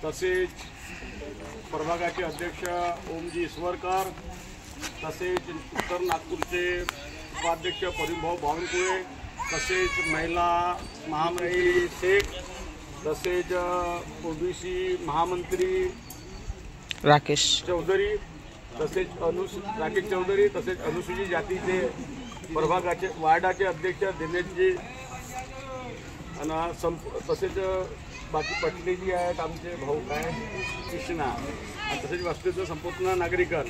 तसेच प्रभागाचे अध्यक्ष ओमजी ईश्वरकर, तसेच उत्तर नागपूरचे उपाध्यक्ष परिमभाऊ बावनकुळे, तसेच महिला महामंत्री शेख, तसेच ओबीसी महामंत्री राकेश चौधरी, तसेच राकेश चौधरी, तसेच अनुसूचित जातीचे प्रभागाचे वार्डाचे अध्यक्ष दिनेशजी आणि तसेच बाकी पटले जी आहेत आमचे भाऊ काय कृष्णा आणि तसेच वस्तीचं संपूर्ण नागरिकन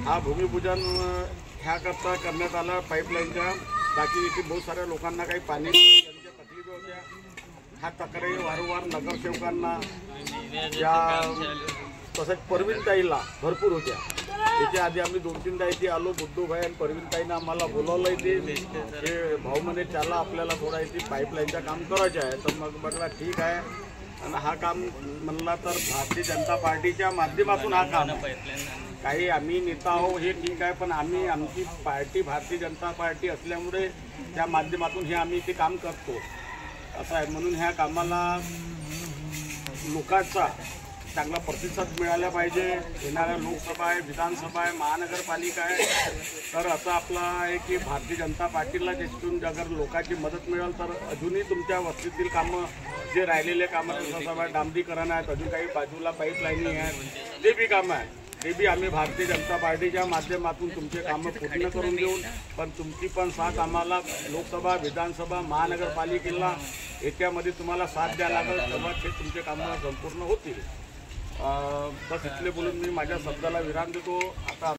हा भूमिपूजन ह्याकरता करण्यात आला पाईपलाईनच्या, बाकी इथे बहुत साऱ्या लोकांना काही पाणी त्यांच्या तकलीफी होत्या. ह्या तक्रारी वारंवार नगरसेवकांना या तसंच परवीनताईला भरपूर होत्या. त्याच्या आधी आम्ही 2-3दा इथे आलो, बुद्धूभाई आणि परवीनताईनं आम्हाला बोलावलं इथे. हे भाऊ म्हणे त्याला आपल्याला थोडा इथे पाईपलाईनचं काम करायचं आहे. तर मग म्हटलं ठीक आहे. आणि हा काम म्हणला तर भारतीय जनता पार्टीच्या माध्यमातून हा काम काही आम्ही नेता आहो हे ठीक आहे, पण आम्ही आमची पार्टी भारतीय जनता पार्टी असल्यामुळे त्या माध्यमातून हे आम्ही इथे काम करतो असं आहे. म्हणून ह्या कामाला लोकांचा चांगला प्रतिसाद मिळाला पाहिजे. येणाऱ्या लोकसभा आहे, विधानसभा आहे, महानगरपालिका आहे, तर असं आपलं आहे की भारतीय जनता पार्टीला त्यातून अगर लोकांची मदत मिळेल तर अजूनही तुमच्या वस्तीतील कामं जे राहिलेले कामं जसं डांबरीकरण आहेत, अजून काही बाजूला पाईपलाईनिंग आहेत, ते बी कामं आहेत, ते बी आम्ही भारतीय जनता पार्टीच्या माध्यमातून तुमचे कामं पूर्ण करून देऊन, पण तुमची पण साथ आम्हाला लोकसभा, विधानसभा, महानगरपालिकेला याच्यामध्ये तुम्हाला साथ द्यायला लागेल, तेव्हा ते तुमचे कामं संपूर्ण होतील. बस इथले बोलून मी माझ्या शब्दाला विराम देतो. आता